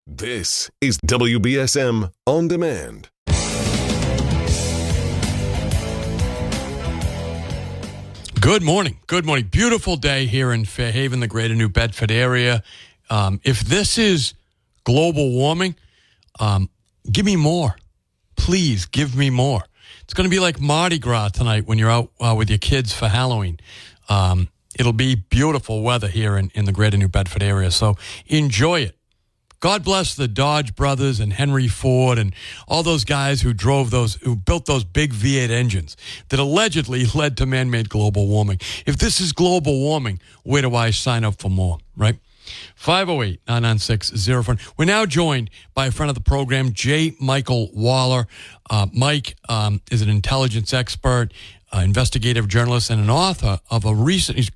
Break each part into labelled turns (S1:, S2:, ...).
S1: This is WBSM On Demand.
S2: Good morning. Good morning. Beautiful day here in Fairhaven, the greater New Bedford area. If this is global warming, give me more. Please give me more. It's going to be like Mardi Gras tonight when you're out with your kids for Halloween. It'll be beautiful weather here in the greater New Bedford area, so enjoy it. God bless the Dodge brothers and Henry Ford and all those guys who built those big V8 engines that allegedly led to man-made global warming. If this is global warming, where do I sign up for more, right? 508-996-04. We're now joined by a friend of the program, J. Michael Waller. Mike is an intelligence expert, investigative journalist, and an author of a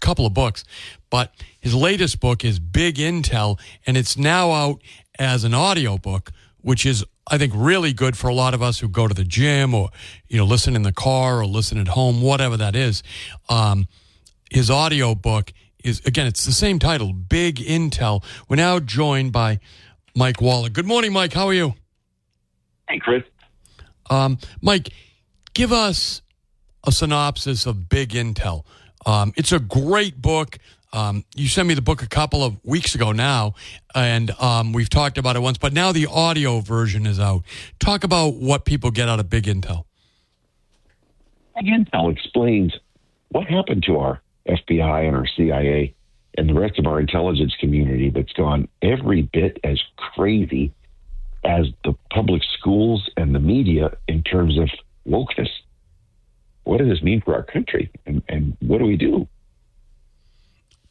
S2: couple of books. But his latest book is Big Intel, and it's now out as an audiobook, which is, I think, really good for a lot of us who go to the gym or, listen in the car or listen at home, whatever that is. His audiobook is, again, it's the same title, Big Intel. We're now joined by Mike Waller. Good morning, Mike. How are you?
S3: Hey, Chris.
S2: Mike, give us a synopsis of Big Intel. It's a great book. You sent me the book a couple of weeks ago now, and we've talked about it once, but now the audio version is out. Talk about what people get out of Big Intel.
S3: Big Intel explains what happened to our FBI and our CIA and the rest of our intelligence community that's gone every bit as crazy as the public schools and the media in terms of wokeness. What does this mean for our country, and what do we do?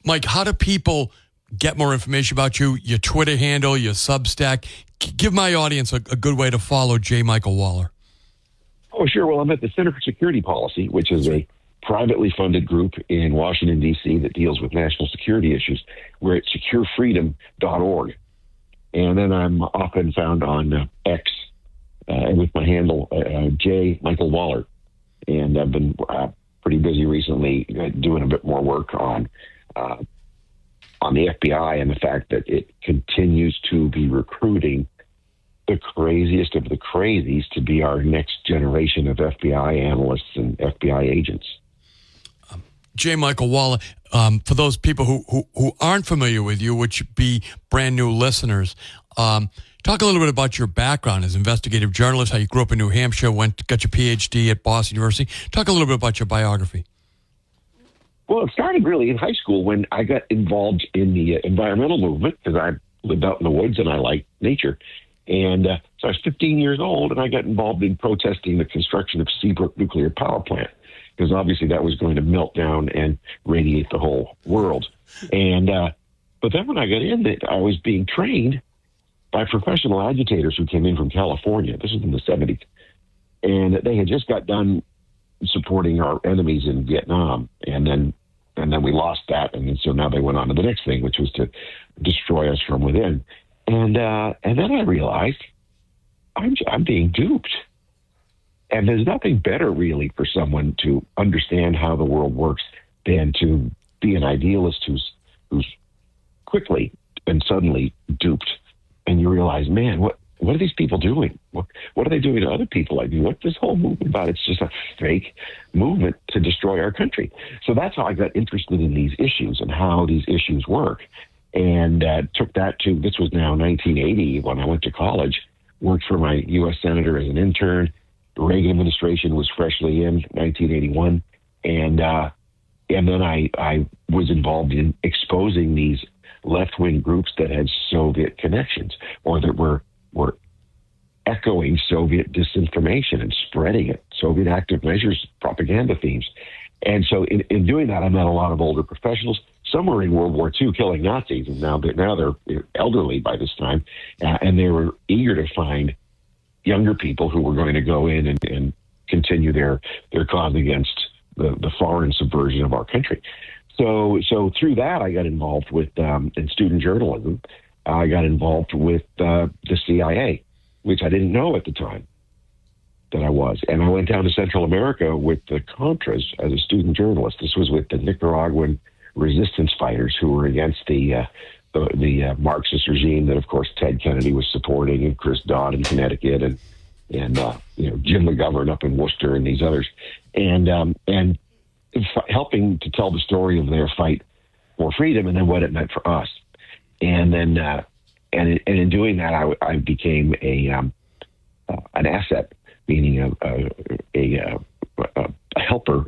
S2: Mike, how do people get more information about you, your Twitter handle, your Substack? Give my audience a good way to follow J. Michael Waller.
S3: Oh, sure. Well, I'm at the Center for Security Policy, which is a privately funded group in Washington, D.C. that deals with national security issues. We're at securefreedom.org. And then I'm often found on X with my handle, J. Michael Waller. And I've been pretty busy recently doing a bit more work on the FBI and the fact that it continues to be recruiting the craziest of the crazies to be our next generation of FBI analysts and FBI agents.
S2: J. Michael Waller, for those people who aren't familiar with you, which be brand new listeners, talk a little bit about your background as investigative journalist, how you grew up in New Hampshire, got your PhD at Boston University. Talk a little bit about your biography.
S3: Well, it started really in high school when I got involved in the environmental movement because I lived out in the woods and I like nature. And so I was 15 years old and I got involved in protesting the construction of Seabrook Nuclear Power Plant because obviously that was going to melt down and radiate the whole world. And but then when I got in, I was being trained by professional agitators who came in from California. This was in the 70s. And they had just got done supporting our enemies in Vietnam. And then we lost that. And so now they went on to the next thing, which was to destroy us from within. And then I realized I'm being duped. And there's nothing better really for someone to understand how the world works than to be an idealist who's quickly and suddenly duped. And you realize, man, what are these people doing? What are they doing to other people? I mean, what's this whole movement about? It's just a fake movement to destroy our country. So that's how I got interested in these issues and how these issues work. And took that to, this was now 1980 when I went to college, worked for my U.S. Senator as an intern. The Reagan administration was freshly in 1981. And then I was involved in exposing these left-wing groups that had Soviet connections or that were echoing Soviet disinformation and spreading it, Soviet active measures, propaganda themes. And so in doing that, I met a lot of older professionals. Some were in World War II killing Nazis, and now they're elderly by this time, and they were eager to find younger people who were going to go in and continue their cause against the foreign subversion of our country. So through that, I got involved with in student journalism. I got involved with the CIA, which I didn't know at the time that I was. And I went down to Central America with the Contras as a student journalist. This was with the Nicaraguan resistance fighters who were against the the Marxist regime that, of course, Ted Kennedy was supporting, and Chris Dodd in Connecticut, and Jim McGovern up in Worcester, and these others, and helping to tell the story of their fight for freedom and then what it meant for us. And then and in doing that, I became an asset, meaning a helper,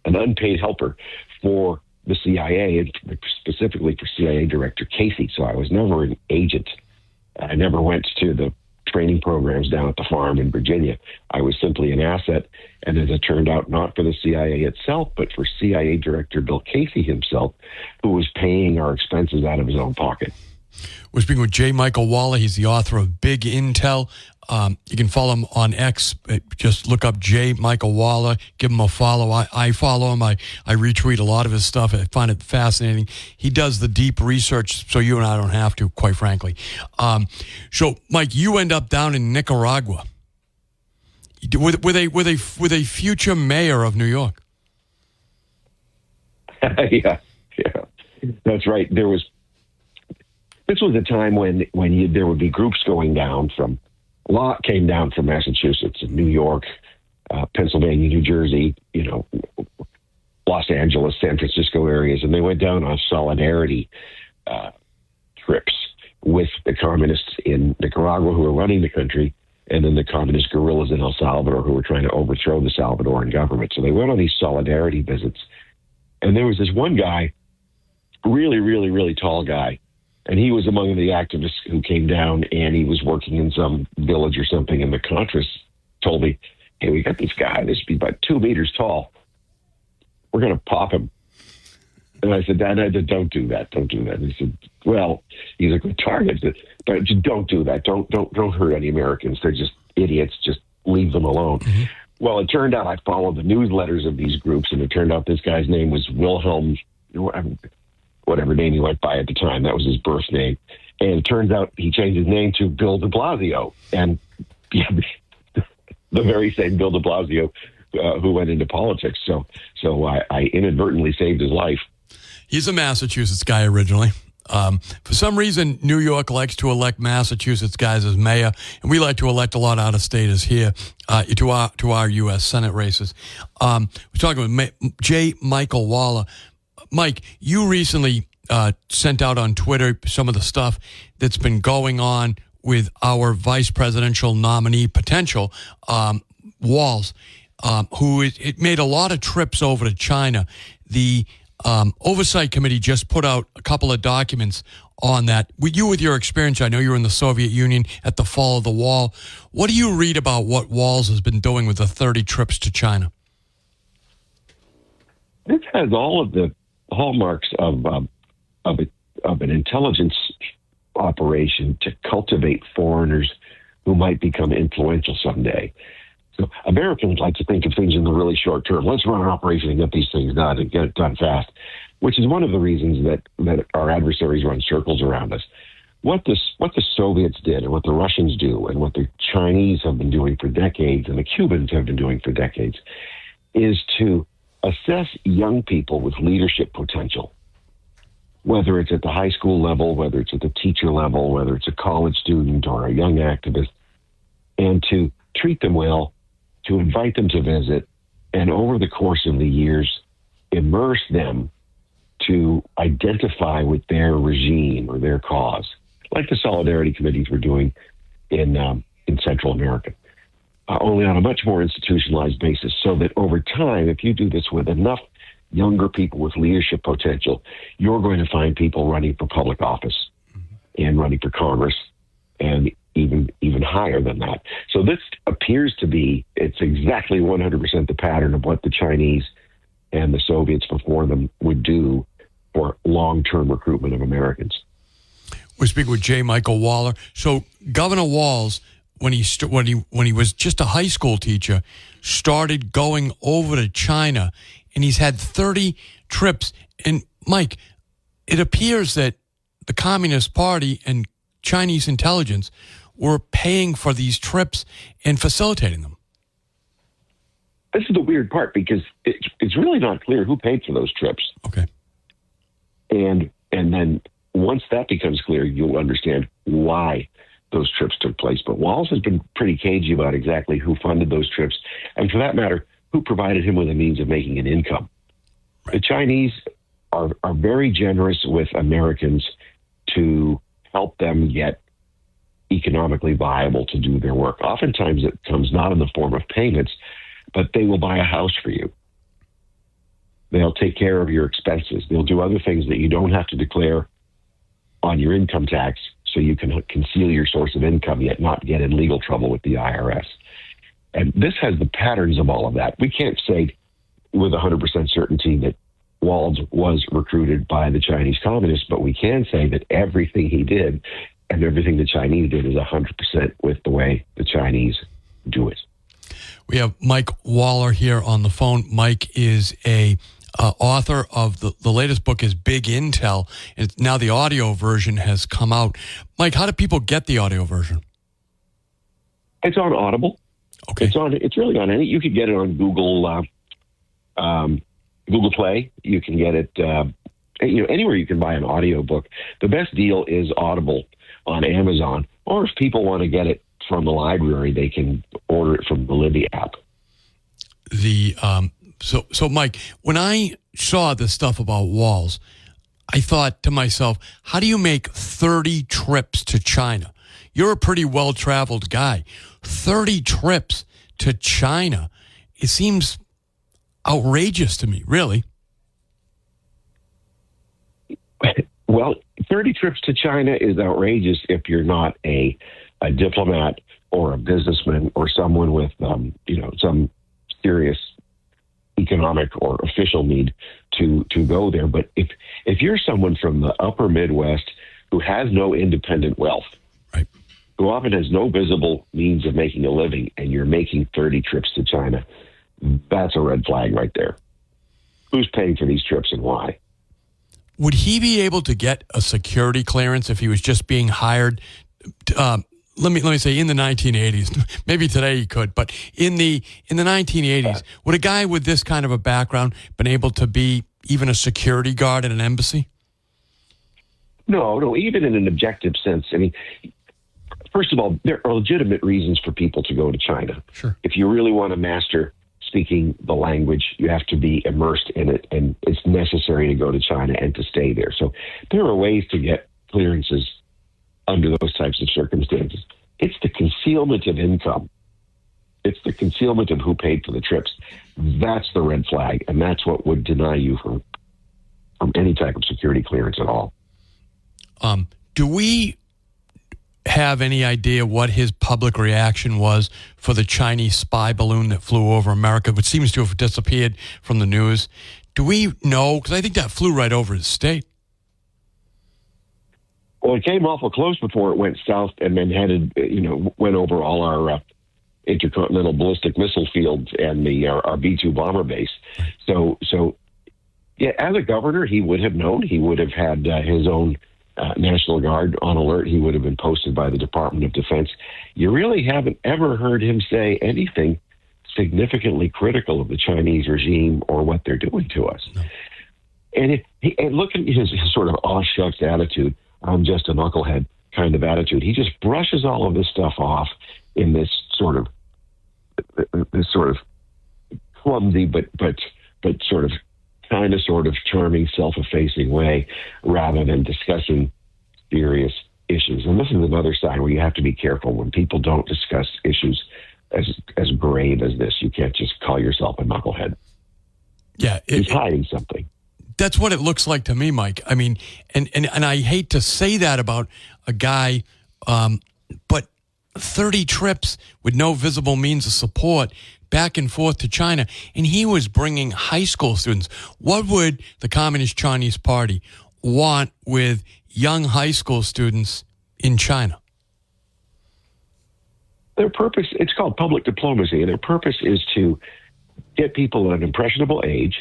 S3: an unpaid helper for the CIA, and specifically for CIA Director Casey. So I was never an agent. I never went to the training programs down at the farm in Virginia. I was simply an asset, and as it turned out, not for the CIA itself, but for CIA Director Bill Casey himself, who was paying our expenses out of his own pocket.
S2: We're speaking with J. Michael Waller. He's the author of Big Intel. You can follow him on X. Just look up J. Michael Waller. Give him a follow. I follow him. I retweet a lot of his stuff. I find it fascinating. He does the deep research, so you and I don't have to, quite frankly. So, Mike, you end up down in Nicaragua with a future mayor of New York.
S3: Yeah, that's right. This was a time when there would be groups going down from. A lot came down from Massachusetts and New York, Pennsylvania, New Jersey, Los Angeles, San Francisco areas, and they went down on solidarity trips with the communists in Nicaragua who were running the country, and then the communist guerrillas in El Salvador who were trying to overthrow the Salvadoran government. So they went on these solidarity visits, and there was this one guy, really, really, really tall guy. And he was among the activists who came down, and he was working in some village or something. And the Contras told me, "Hey, we got this guy. This be about 2 meters tall. We're going to pop him." And I said, "Dad, don't do that. Don't do that." And he said, "Well, he's a good target, but don't do that. Don't hurt any Americans. They're just idiots. Just leave them alone." Mm-hmm. Well, it turned out I followed the newsletters of these groups, and it turned out this guy's name was Wilhelm. Whatever name he went by at the time. That was his birth name. And it turns out he changed his name to Bill de Blasio. And the very same Bill de Blasio who went into politics. So I inadvertently saved his life.
S2: He's a Massachusetts guy originally. For some reason, New York likes to elect Massachusetts guys as mayor, and we like to elect a lot out of staters here to our U.S. Senate races. We're talking with J. Michael Waller. Mike, you recently sent out on Twitter some of the stuff that's been going on with our vice presidential nominee potential, Walz, who it made a lot of trips over to China. The Oversight Committee just put out a couple of documents on that. With your experience, I know you were in the Soviet Union at the fall of the wall. What do you read about what Walz has been doing with the 30 trips to China?
S3: This has all of the hallmarks of an intelligence operation to cultivate foreigners who might become influential someday. So Americans like to think of things in the really short term. Let's run an operation and get these things done and get it done fast, which is one of the reasons that our adversaries run circles around us. What the Soviets did and what the Russians do and what the Chinese have been doing for decades and the Cubans have been doing for decades is to assess young people with leadership potential, whether it's at the high school level, whether it's at the teacher level, whether it's a college student or a young activist, and to treat them well, to invite them to visit, and over the course of the years, immerse them to identify with their regime or their cause, like the solidarity committees were doing in Central America. Only on a much more institutionalized basis, so that over time, if you do this with enough younger people with leadership potential, you're going to find people running for public office and running for Congress and even higher than that. So this appears to be, it's exactly 100% the pattern of what the Chinese and the Soviets before them would do for long-term recruitment of Americans.
S2: We're speaking with J. Michael Waller. So Governor Walz, when he was just a high school teacher, started going over to China, and he's had 30 trips. And Mike, it appears that the Communist Party and Chinese intelligence were paying for these trips and facilitating them.
S3: This is the weird part, because it's really not clear who paid for those trips.
S2: Okay.
S3: And then once that becomes clear, you'll understand why those trips took place. But Walls has been pretty cagey about exactly who funded those trips, and for that matter, who provided him with a means of making an income. The Chinese are very generous with Americans to help them get economically viable to do their work. Oftentimes it comes not in the form of payments, but they will buy a house for you. They'll take care of your expenses. They'll do other things that you don't have to declare on your income tax, so you can conceal your source of income yet not get in legal trouble with the IRS. And this has the patterns of all of that. We can't say with 100% certainty that Walls was recruited by the Chinese communists, but we can say that everything he did and everything the Chinese did is 100% with the way the Chinese do it.
S2: We have Mike Waller here on the phone. Mike is a author of the latest book is Big Intel, and now the audio version has come out. Mike, how do people get the audio version?
S3: It's on Audible.
S2: Okay.
S3: It's really on any. You could get it on Google Play. You can get it anywhere you can buy an audio book. The best deal is Audible on Amazon, or if people want to get it from the library, they can order it from the Libby app.
S2: So Mike, when I saw this stuff about Walls, I thought to myself, how do you make 30 trips to China? You're a pretty well-traveled guy. 30 trips to China. It seems outrageous to me, really.
S3: Well, 30 trips to China is outrageous if you're not a diplomat or a businessman or someone with, some serious economic or official need to go there. But if you're someone from the upper Midwest who has no independent wealth,
S2: right,
S3: who often has no visible means of making a living, and you're making 30 trips to China, that's a red flag right there. Who's paying for these trips and why?
S2: Would he be able to get a security clearance if he was just being hired? Let me say in the 1980s. Maybe today he could, but in the 1980s, would a guy with this kind of a background been able to be even a security guard at an embassy?
S3: No. Even in an objective sense, I mean, first of all, there are legitimate reasons for people to go to China.
S2: Sure.
S3: If you really want to master speaking the language, you have to be immersed in it, and it's necessary to go to China and to stay there. So there are ways to get clearances under those types of circumstances. It's the concealment of income. It's the concealment of who paid for the trips. That's the red flag, and that's what would deny you from any type of security clearance at all.
S2: Do we have any idea what his public reaction was for the Chinese spy balloon that flew over America, which seems to have disappeared from the news? Do we know? Because I think that flew right over his state.
S3: Well, it came awful close before it went south and then went over all our intercontinental ballistic missile fields and our B-2 bomber base. So yeah, as a governor, he would have known. He would have had his own National Guard on alert. He would have been posted by the Department of Defense. You really haven't ever heard him say anything significantly critical of the Chinese regime or what they're doing to us. No. And look at his sort of aw shucks attitude. I'm just a knucklehead kind of attitude. He just brushes all of this stuff off in this sort of clumsy, but sort of charming, self-effacing way, rather than discussing serious issues. And this is another side where you have to be careful when people don't discuss issues as grave as this. You can't just call yourself a knucklehead.
S2: Yeah,
S3: he's hiding something.
S2: That's what it looks like to me, Mike. I mean, and I hate to say that about a guy, but 30 trips with no visible means of support back and forth to China, and he was bringing high school students. What would the Communist Chinese Party want with young high school students in China?
S3: Their purpose, it's called public diplomacy, and their purpose is to get people at an impressionable age,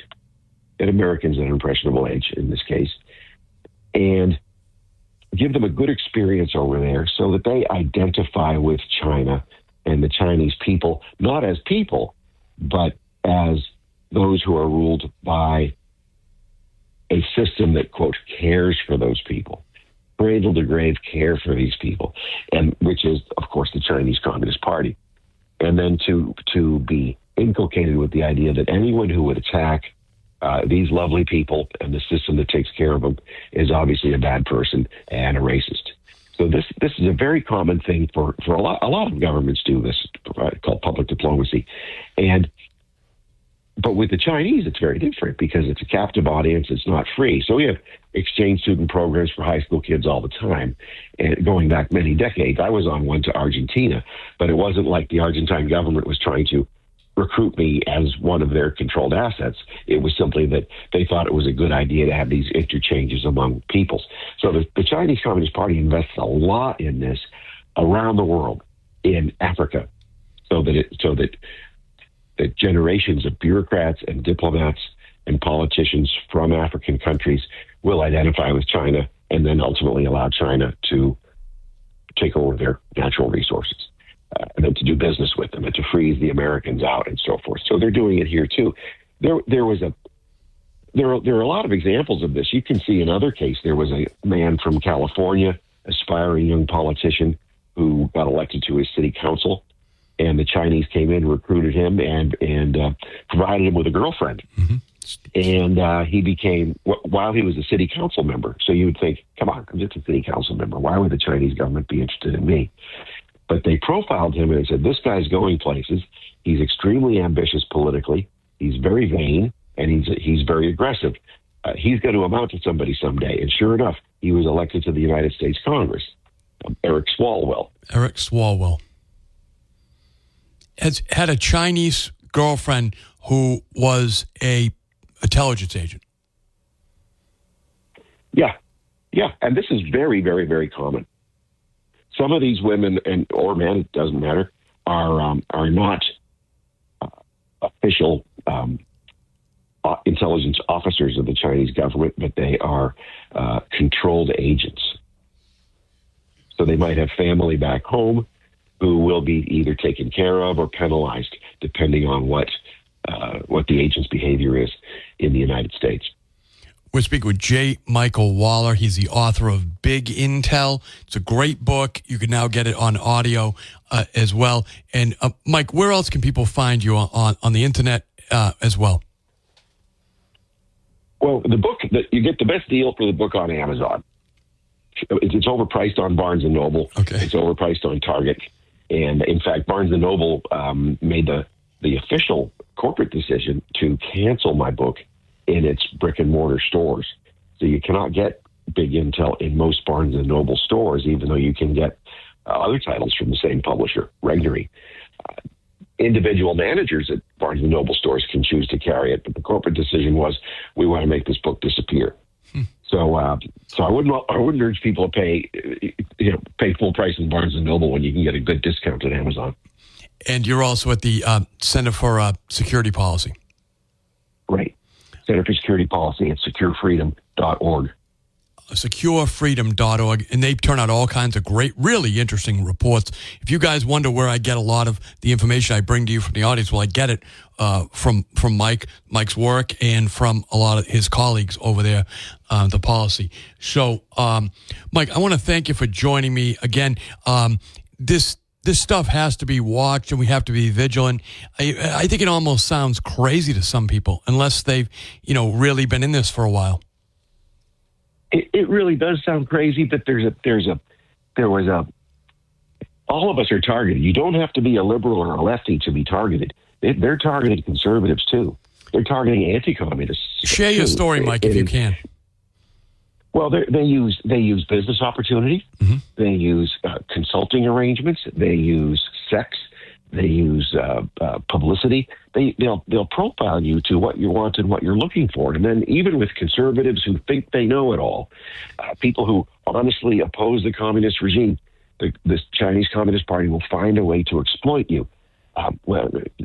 S3: and Americans at an impressionable age in this case, and give them a good experience over there so that they identify with China and the Chinese people, not as people, but as those who are ruled by a system that, quote, cares for those people. cradle to grave care for these people, and which is, of course, the Chinese Communist Party. And then to be inculcated with the idea that anyone who would attack these lovely people and the system that takes care of them is obviously a bad person and a racist. So this is a very common thing for a lot of governments do this, called public diplomacy. But with the Chinese, it's very different because it's a captive audience. It's not free. So we have exchange student programs for high school kids all the time, and going back many decades. I was on one to Argentina, but it wasn't like the Argentine government was trying to recruit me as one of their controlled assets. It was simply that they thought it was a good idea to have these interchanges among peoples. So the Chinese Communist Party invests a lot in this around the world, in Africa, so that generations of bureaucrats and diplomats and politicians from African countries will identify with China and then ultimately allow China to take over their natural resources, and then to do business with them and to freeze the Americans out and so forth. So they're doing it here too. There are a lot of examples of this. You can see another case. There was a man from California, aspiring young politician, who got elected to his city council. And the Chinese came in, recruited him, and provided him with a girlfriend. Mm-hmm. And he became, while he was a city council member. So you would think, come on, I'm just a city council member. Why would the Chinese government be interested in me? But they profiled him and they said, this guy's going places. He's extremely ambitious politically. He's very vain, and he's very aggressive. He's going to amount to somebody someday. And sure enough, he was elected to the United States Congress. Eric Swalwell.
S2: Had a Chinese girlfriend who was a intelligence agent. Yeah, and this is very, very, very common. Some of these women or men, it doesn't matter, are not official intelligence officers of the Chinese government, but they are controlled agents. So they might have family back home who will be either taken care of or penalized, depending on what the agent's behavior is in the United States. We're speaking with J. Michael Waller. He's the author of Big Intel. It's a great book. You can now get it on audio as well. And Mike, where else can people find you on the internet as well?
S3: Well, the book, you get the best deal for the book on Amazon. It's overpriced on Barnes & Noble. Okay. It's overpriced on Target. And in fact, Barnes & Noble made the official corporate decision to cancel my book in its brick and mortar stores. So you cannot get Big Intel in most Barnes & Noble stores, even though you can get other titles from the same publisher, Regnery. Individual managers at Barnes & Noble stores can choose to carry it, but the corporate decision was, we want to make this book disappear. So I wouldn't urge people to pay full price in Barnes & Noble when you can get a good discount at Amazon.
S2: And you're also at the Center for Security Policy.
S3: Right. Center for Security Policy at securefreedom.org.
S2: Securefreedom.org, and they turn out all kinds of great, really interesting reports. If you guys wonder where I get a lot of the information I bring to you from the audience, well, I get it from Mike's work and from a lot of his colleagues over there, the policy. So, Mike, I want to thank you for joining me again. This stuff has to be watched, and we have to be vigilant. I think it almost sounds crazy to some people, unless they've, really been in this for a while.
S3: It really does sound crazy, but all of us are targeted. You don't have to be a liberal or a lefty to be targeted. They're targeting conservatives too. They're targeting anti-communists.
S2: Share your story, Mike, if you can.
S3: Well, they use business opportunities. Mm-hmm. They use consulting arrangements. They use sex. They use publicity. They'll profile you to what you want and what you're looking for. And then even with conservatives who think they know it all, people who honestly oppose the communist regime, this Chinese Communist Party will find a way to exploit you.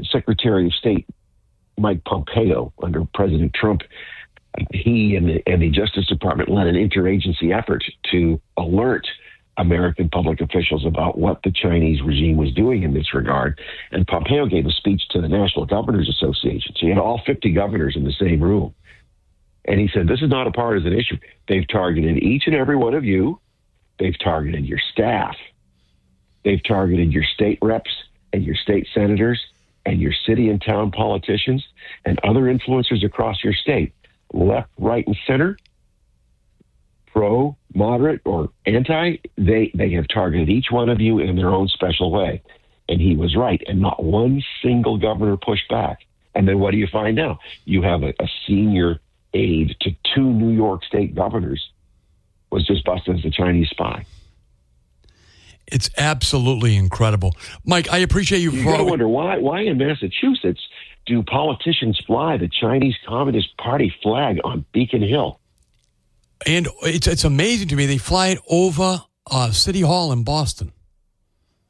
S3: Secretary of State Mike Pompeo under President Trump, he and the Justice Department led an interagency effort to alert American public officials about what the Chinese regime was doing in this regard. And Pompeo gave a speech to the National Governors Association. So he had all 50 governors in the same room. And he said, this is not a partisan issue. They've targeted each and every one of you. They've targeted your staff. They've targeted your state reps and your state senators and your city and town politicians and other influencers across your state, left, right, and center, pro, moderate, or anti. They have targeted each one of you in their own special way. And he was right. And not one single governor pushed back. And then what do you find now? You have a senior aide to 2 New York state governors was just busted as a Chinese spy.
S2: It's absolutely incredible. Mike, I appreciate you.
S3: You got to wonder why in Massachusetts do politicians fly the Chinese Communist Party flag on Beacon Hill?
S2: And it's amazing to me. They fly it over City Hall in Boston.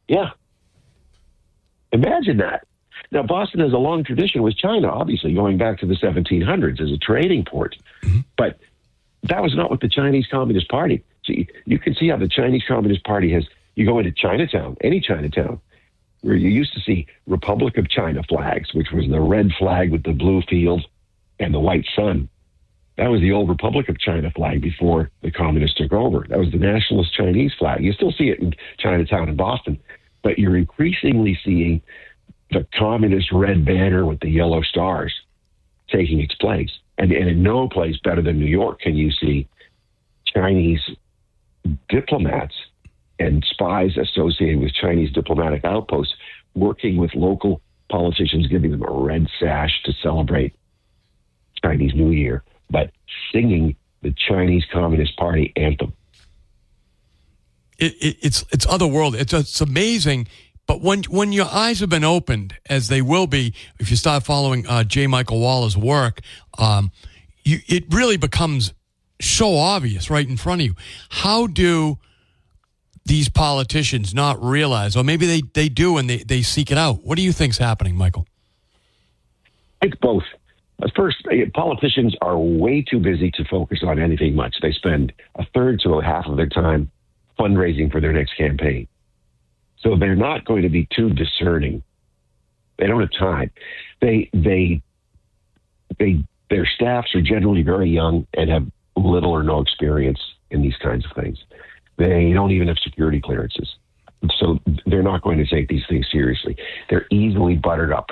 S3: Yeah. Imagine that. Now, Boston has a long tradition with China, obviously, going back to the 1700s as a trading port. Mm-hmm. But that was not with the Chinese Communist Party. So you can see how the Chinese Communist Party has, you go into Chinatown, any Chinatown, where you used to see Republic of China flags, which was the red flag with the blue field and the white sun. That was the old Republic of China flag before the communists took over. That was the nationalist Chinese flag. You still see it in Chinatown in Boston, but you're increasingly seeing the communist red banner with the yellow stars taking its place. And in no place better than New York can you see Chinese diplomats and spies associated with Chinese diplomatic outposts working with local politicians, giving them a red sash to celebrate Chinese New Year, but singing the Chinese Communist Party anthem.
S2: It's otherworldly. It's amazing. But when your eyes have been opened, as they will be, if you start following J. Michael Waller's work, it really becomes so obvious right in front of you. How do these politicians not realize, or maybe they do and they seek it out? What do you think's happening, Michael?
S3: It's both. First, politicians are way too busy to focus on anything much. They spend a third to a half of their time fundraising for their next campaign. So they're not going to be too discerning. They don't have time. Their staffs are generally very young and have little or no experience in these kinds of things. They don't even have security clearances. So they're not going to take these things seriously. They're easily buttered up.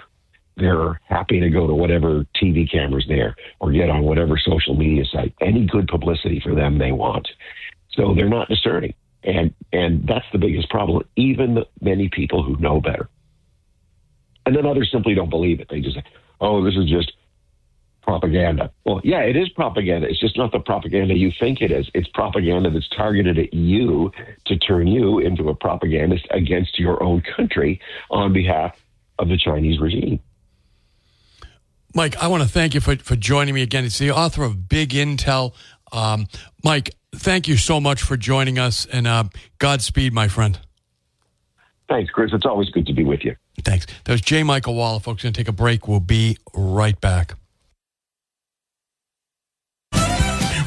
S3: They're happy to go to whatever TV camera's there or get on whatever social media site. Any good publicity for them they want. So they're not discerning. And that's the biggest problem, even many people who know better. And then others simply don't believe it. They just say, oh, this is just propaganda. Well, yeah, it is propaganda. It's just not the propaganda you think it is. It's propaganda that's targeted at you to turn you into a propagandist against your own country on behalf of the Chinese regime.
S2: Mike, I want to thank you for joining me again. It's the author of Big Intel. Mike, thank you so much for joining us, and Godspeed, my friend.
S3: Thanks, Chris. It's always good to be with you.
S2: Thanks. That was J. Michael Waller, folks. Going to take a break. We'll be right back.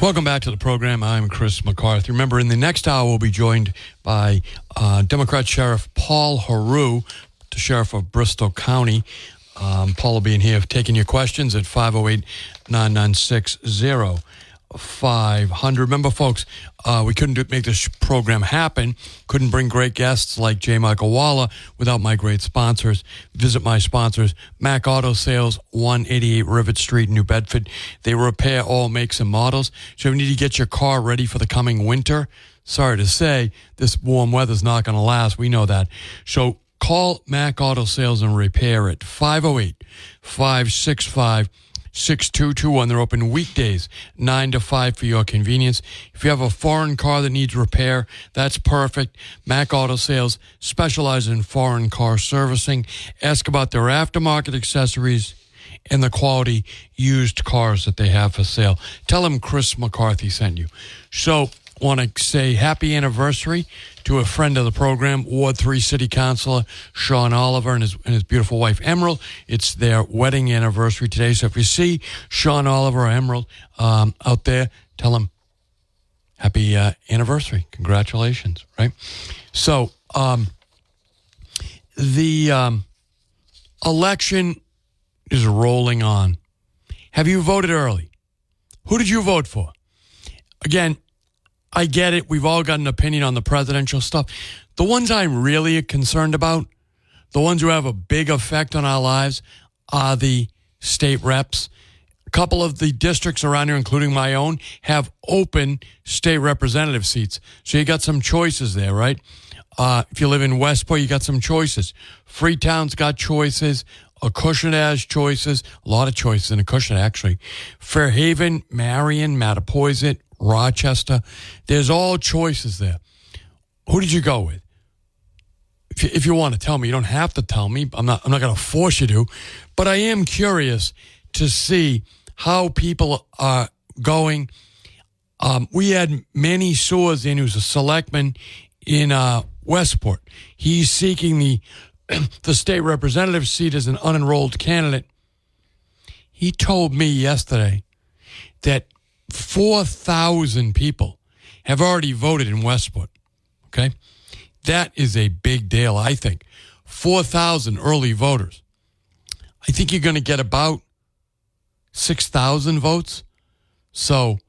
S2: Welcome back to the program. I'm Chris McCarthy. Remember, in the next hour, we'll be joined by Democrat Sheriff Paul Heroux, the Sheriff of Bristol County. Paul will be in here taking your questions at 508-996-0500. Remember, folks, we couldn't make this program happen, couldn't bring great guests like J. Michael Waller without my great sponsors. Visit my sponsors, Mac Auto Sales, 188 Rivet Street, New Bedford. They repair all makes and models. So if you need to get your car ready for the coming winter, sorry to say, this warm weather's not going to last. We know that. So call Mac Auto Sales and Repair at 508-565-6221. They're open weekdays, 9 to 5 for your convenience. If you have a foreign car that needs repair, that's perfect. Mac Auto Sales specializes in foreign car servicing. Ask about their aftermarket accessories and the quality used cars that they have for sale. Tell them Chris McCarthy sent you. So, want to say happy anniversary to a friend of the program, Ward 3 City Councilor Sean Oliver and his beautiful wife Emerald. It's their wedding anniversary today. So if you see Sean Oliver or Emerald out there, tell them happy anniversary. Congratulations, right? So the election is rolling on. Have you voted early? Who did you vote for? Again, I get it. We've all got an opinion on the presidential stuff. The ones I'm really concerned about, the ones who have a big effect on our lives, are the state reps. A couple of the districts around here, including my own, have open state representative seats. So you got some choices there, right? If you live in Westport, you got some choices. Freetown's got choices. Acushnet has choices. A lot of choices in Acushnet, actually. Fairhaven, Marion, Mattapoisett, Rochester. There's all choices there. Who did you go with? If you want to tell me, you don't have to tell me. I'm not going to force you to. But I am curious to see how people are going. We had Manny Soers in, who's a selectman in Westport. He's seeking the state representative seat as an unenrolled candidate. He told me yesterday that 4,000 people have already voted in Westport. Okay? That is a big deal, I think. 4,000 early voters. I think you're going to get about 6,000 votes. So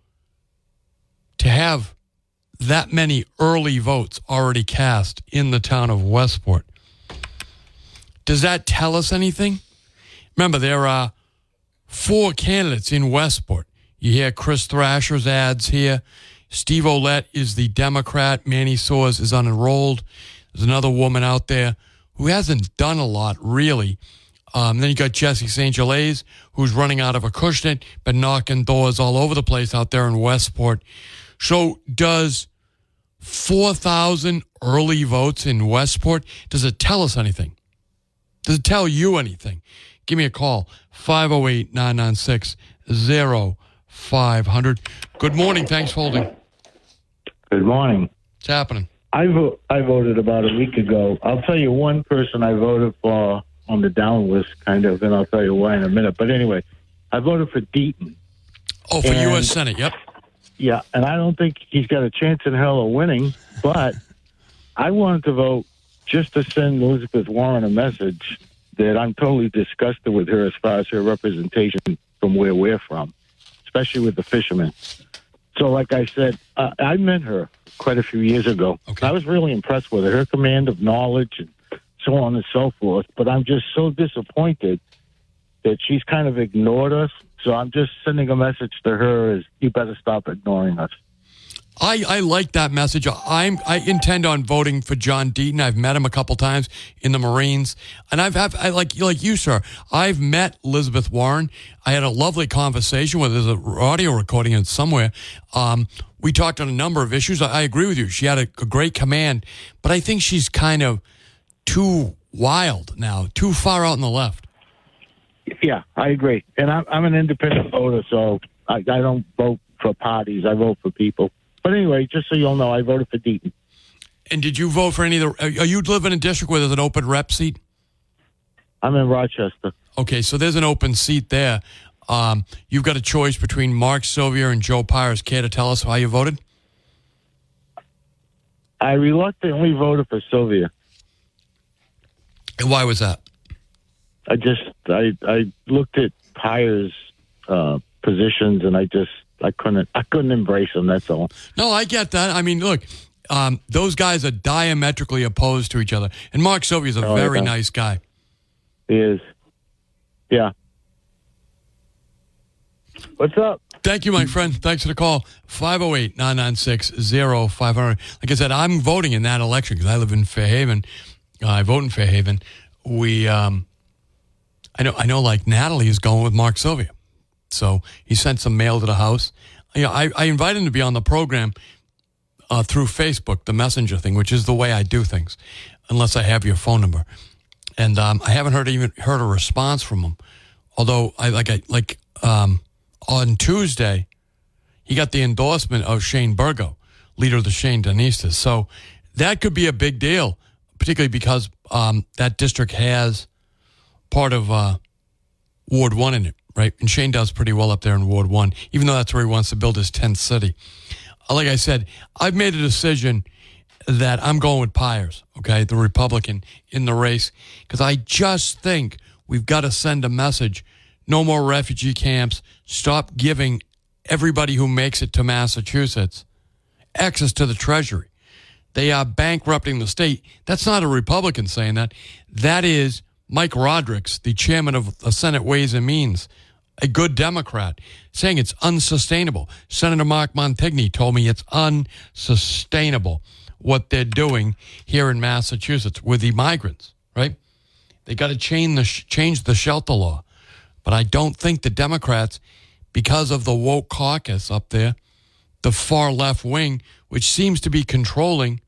S2: to have that many early votes already cast in the town of Westport, does that tell us anything? Remember, there are 4 candidates in Westport. You hear Chris Thrasher's ads here. Steve Ouellette is the Democrat. Manny Soers is unenrolled. There's another woman out there who hasn't done a lot, really. Then you got Jesse St. Gelais, who's running out of Acushnet, but knocking doors all over the place out there in Westport. So does 4,000 early votes in Westport, does it tell us anything? Does it tell you anything? Give me a call, 508-996-0500. Good morning. Thanks for holding.
S4: Good morning.
S2: What's happening?
S4: I voted about a week ago. I'll tell you one person I voted for on the down list, kind of, and I'll tell you why in a minute. But anyway, I voted for Deaton.
S2: Oh, for U.S. Senate, yep.
S4: Yeah, and I don't think he's got a chance in hell of winning, but I wanted to vote just to send Elizabeth Warren a message that I'm totally disgusted with her as far as her representation from where we're from, especially with the fishermen. So, like I said, I met her quite a few years ago.
S2: Okay.
S4: I was really impressed with her command of knowledge and so on and so forth. But I'm just so disappointed that she's kind of ignored us. So I'm just sending a message to her: is you better stop ignoring us.
S2: I like that message. I intend on voting for John Deaton. I've met him a couple times in the Marines, and I like you, sir. I've met Elizabeth Warren. I had a lovely conversation with her. There's an audio recording in somewhere. We talked on a number of issues. I agree with you. She had a great command, but I think she's kind of too wild now, too far out on the left.
S4: Yeah, I agree. And I'm an independent voter, so I don't vote for parties. I vote for people. But anyway, just so you'll know, I voted for Deaton.
S2: And did you vote for any of the... Are you live in a district where there's an open rep seat?
S4: I'm in Rochester.
S2: Okay, so there's an open seat there. You've got a choice between Mark Sylvia and Joe Pires. Care to tell us how you voted?
S4: I reluctantly voted for Sylvia.
S2: And why was that?
S4: I looked at Pires' positions, and I couldn't embrace them. That's all.
S2: No, I get that. I mean, look, those guys are diametrically opposed to each other, and Mark Sylvia is a very nice guy.
S4: He is. Yeah. What's up?
S2: Thank you, my friend. Thanks for the call. 508-996-0500. Like I said, I'm voting in that election because I live in Fairhaven. I vote in Fairhaven. I know. Like Natalie is going with Mark Sylvia. So he sent some mail to the house. I invited him to be on the program through Facebook, the messenger thing, which is the way I do things, unless I have your phone number. And I haven't heard a response from him. Although on Tuesday, he got the endorsement of Shane Burgo, leader of the Shane Denistas. So that could be a big deal, particularly because that district has part of Ward 1 in it. Right, and Shane does pretty well up there in Ward 1, even though that's where he wants to build his 10th city. Like I said, I've made a decision that I'm going with Pires, okay, the Republican, in the race, because I just think we've got to send a message. No more refugee camps. Stop giving everybody who makes it to Massachusetts access to the Treasury. They are bankrupting the state. That's not a Republican saying that. That is Mike Rodericks, the chairman of the Senate Ways and Means, a good Democrat, saying it's unsustainable. Senator Mark Montigny told me it's unsustainable what they're doing here in Massachusetts with the migrants, right? They got to change the shelter law. But I don't think the Democrats, because of the woke caucus up there, the far left wing, which seems to be controlling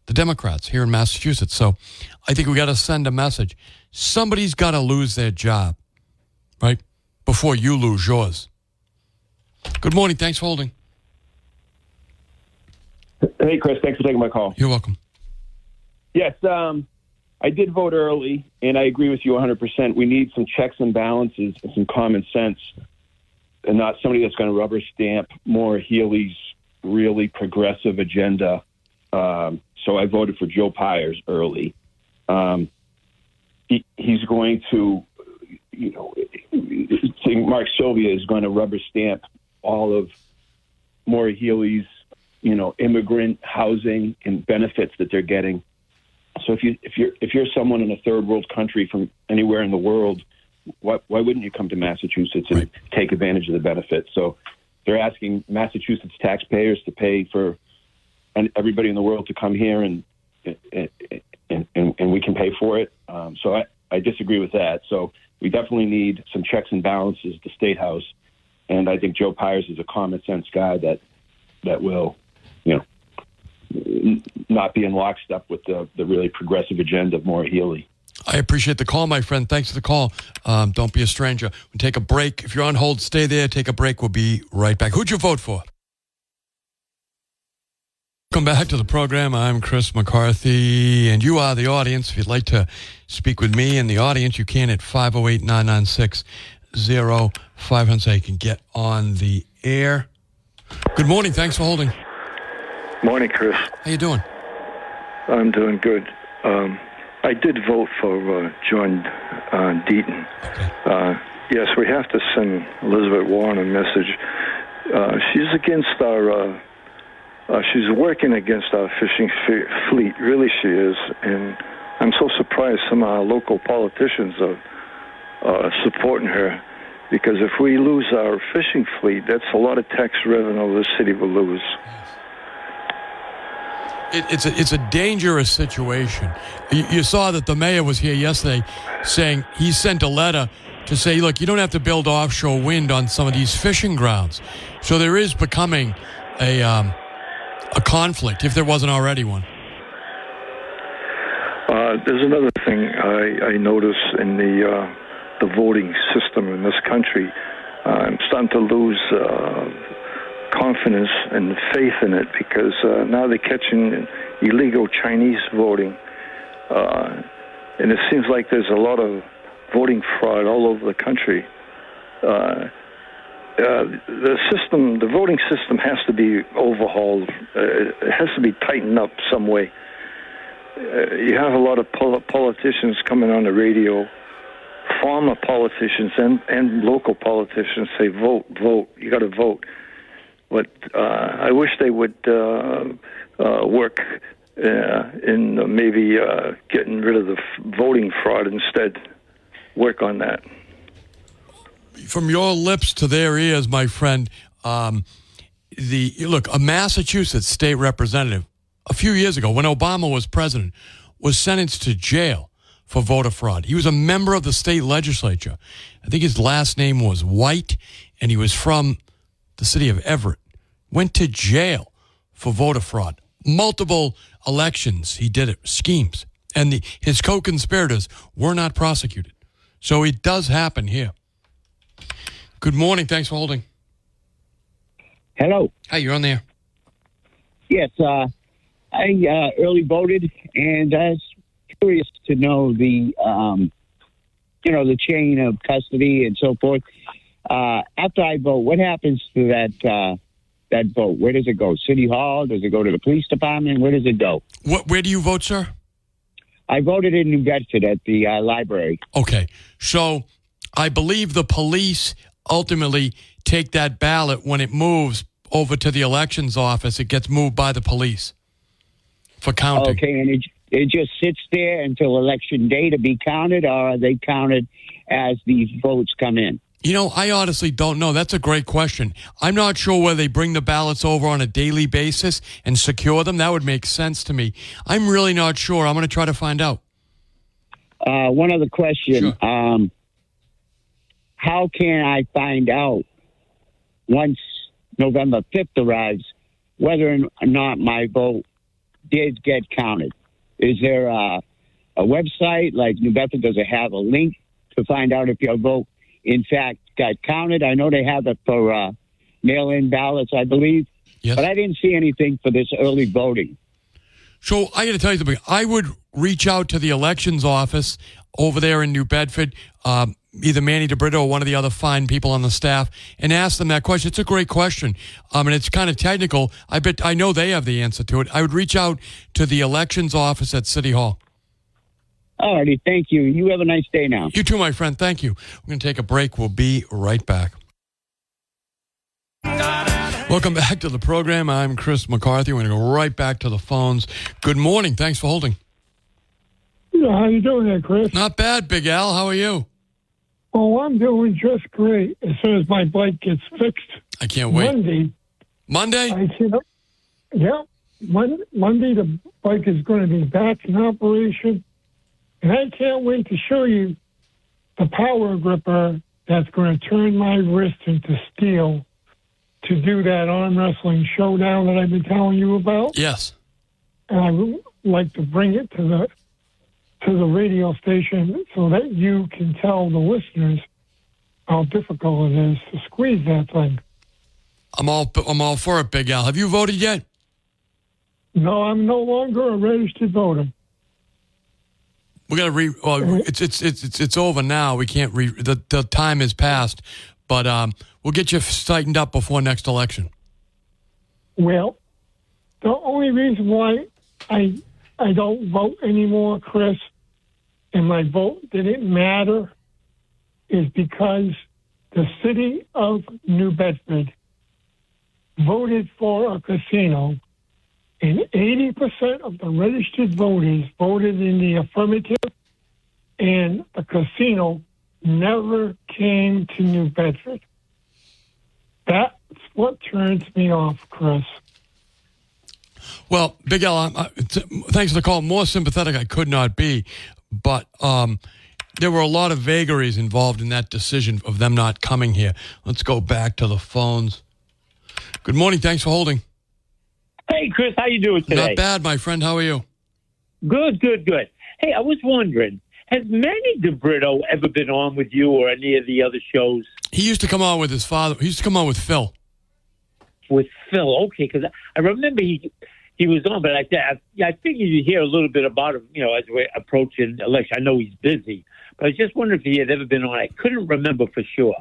S2: the Democrats here in Massachusetts. So I think we got to send a message. Somebody's got to lose their job, right, before you lose yours. Good morning. Thanks for holding.
S5: Hey, Chris. Thanks for taking my call.
S2: You're welcome.
S5: Yes, I did vote early, and I agree with you 100%. We need some checks and balances and some common sense, and not somebody that's going to rubber stamp Maura Healey's really progressive agenda. So I voted for Joe Pyers early. He's going to, Mark Sylvia is going to rubber stamp all of Maura Healey's, immigrant housing and benefits that they're getting. So if you're someone in a third world country from anywhere in the world, why wouldn't you come to Massachusetts and take advantage of the benefits? So they're asking Massachusetts taxpayers to pay for everybody in the world to come here and we can pay for it. So I disagree with that. So we definitely need some checks and balances at the State House. And I think Joe Pyers is a common sense guy that will, not be in lockstep with the really progressive agenda of Maura Healey.
S2: I appreciate the call, my friend. Thanks for the call. Don't be a stranger. We'll take a break. If you're on hold, stay there. Take a break. We'll be right back. Who'd you vote for? Welcome back to the program. I'm Chris McCarthy, and you are the audience. If you'd like to speak with me and the audience, you can at 508-996-0500 so you can get on the air. Good morning. Thanks for holding.
S6: Morning, Chris.
S2: How you doing?
S6: I'm doing good. I did vote for John Deaton.
S2: Okay.
S6: Yes, we have to send Elizabeth Warren a message. She's against our... she's working against our fishing fleet. Really, she is. And I'm so surprised some of our local politicians are supporting her. Because if we lose our fishing fleet, that's a lot of tax revenue the city will lose.
S2: It's a dangerous situation. You saw that the mayor was here yesterday saying he sent a letter to say, look, you don't have to build offshore wind on some of these fishing grounds. So there is becoming a conflict, if there wasn't already one.
S6: There's another thing I notice in the voting system in this country. I'm starting to lose confidence and faith in it because now they're catching illegal Chinese voting. And it seems like there's a lot of voting fraud all over the country. The voting system has to be overhauled. It has to be tightened up some way. You have a lot of politicians coming on the radio, former politicians and local politicians say, vote, you got to vote. But I wish they would work in maybe getting rid of the voting fraud instead. Work on that.
S2: From your lips to their ears, my friend, a Massachusetts state representative a few years ago when Obama was president was sentenced to jail for voter fraud. He was a member of the state legislature. I think his last name was White, and he was from the city of Everett. Went to jail for voter fraud. Multiple elections, he did it, schemes. And his co-conspirators were not prosecuted. So it does happen here. Good morning. Thanks for holding.
S7: Hello.
S2: Hi, you're on there.
S7: Yes, I early voted, and I was curious to know the chain of custody and so forth. After I vote, what happens to that vote? Where does it go? City Hall? Does it go to the police department? Where does it go?
S2: Where do you vote, sir?
S7: I voted in New Bedford at the library.
S2: Okay. So I believe the police ultimately take that ballot when it moves over to the elections office. It gets moved by the police for counting.
S7: Okay, and it just sits there until election day to be counted, or are they counted as these votes come in?
S2: You know, I honestly don't know. That's a great question. I'm not sure whether they bring the ballots over on a daily basis and secure them. That would make sense to me. I'm really not sure. I'm going to try to find out.
S7: One other question.
S2: Sure.
S7: How can I find out once November 5th arrives whether or not my vote did get counted? Is there a website like New Bedford? Does it have a link to find out if your vote, in fact, got counted? I know they have it for mail-in ballots, I believe.
S2: Yes.
S7: But I didn't see anything for this early voting.
S2: So I got to tell you something. I would reach out to the elections office over there in New Bedford, either Manny DeBrito or one of the other fine people on the staff, and ask them that question. It's a great question, and it's kind of technical. I know they have the answer to it. I would reach out to the elections office at City Hall.
S7: All righty, thank you. You have a nice day now.
S2: You too, my friend. Thank you. We're going to take a break. We'll be right back. Welcome back to the program. I'm Chris McCarthy. We're going to go right back to the phones. Good morning. Thanks for holding.
S8: Yeah, how you doing there, Chris?
S2: Not bad, Big Al. How are you?
S8: Oh, I'm doing just great. As soon as my bike gets fixed,
S2: I can't wait.
S8: Monday? Monday the bike is going to be back in operation. And I can't wait to show you the power gripper that's going to turn my wrist into steel to do that arm wrestling showdown that I've been telling you about.
S2: Yes.
S8: And I would like to bring it to the radio station so that you can tell the listeners how difficult it is to squeeze that thing.
S2: I'm all for it, Big Al. Have you voted yet?
S8: No, I'm no longer a registered voter.
S2: We got to it's over now. We can't the time has passed, but we'll get you tightened up before next election.
S8: Well, the only reason why I don't vote anymore, Chris, and my vote didn't matter is because the city of New Bedford voted for a casino, and 80% of the registered voters voted in the affirmative, and the casino never came to New Bedford. That's what turns me off, Chris.
S2: Well, Big Al, thanks for the call. More sympathetic I could not be, but there were a lot of vagaries involved in that decision of them not coming here. Let's go back to the phones. Good morning. Thanks for holding.
S9: Hey, Chris, how you doing today?
S2: Not bad, my friend. How are you?
S9: Good. Hey, I was wondering, has Manny DeBrito ever been on with you or any of the other shows?
S2: He used to come on with his father. He used to come on with Phil.
S9: With Phil, okay, because I remember he was on, but I figured you'd hear a little bit about him, as we're approaching election. I know he's busy, but I was just wondering if he had ever been on. I couldn't remember for sure.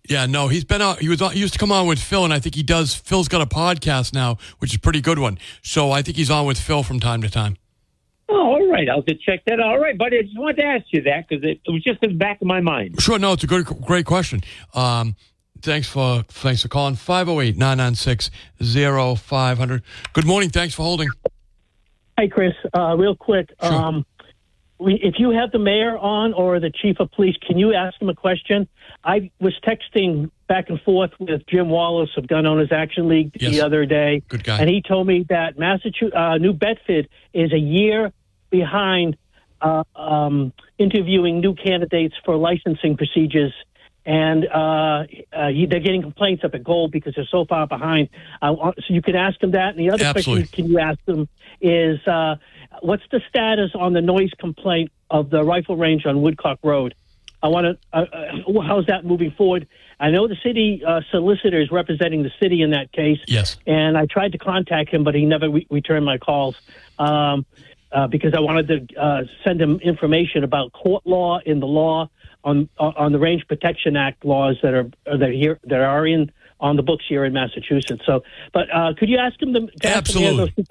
S2: Yeah, no, he's been on. He used to come on with Phil, and I think he does. Phil's got a podcast now, which is a pretty good one. So I think he's on with Phil from time to time.
S9: Oh, all right. I'll have to check that out. All right, buddy. I just wanted to ask you that because it was just in the back of my mind.
S2: Sure. No, it's a great question. Thanks for calling. 508-996-0500. Good morning. Thanks for holding.
S10: Hi, Chris. Real quick.
S2: Sure.
S10: If you have the mayor on or the chief of police, can you ask him a question? I was texting back and forth with Jim Wallace of Gun Owners Action League the other day.
S2: Good guy.
S10: And he told me that New Bedford is a year behind interviewing new candidates for licensing procedures. And they're getting complaints up at Gold because they're so far behind. So you can ask them that. And the other question can you ask them is, what's the status on the noise complaint of the rifle range on Woodcock Road? I want to. How's that moving forward? I know the city solicitor is representing the city in that case.
S2: Yes. And
S10: I tried to contact him, but he never returned my calls because I wanted to send him information about court law in the law on the Range Protection Act laws that are on the books here in Massachusetts. So, but could you ask him to
S2: Absolutely.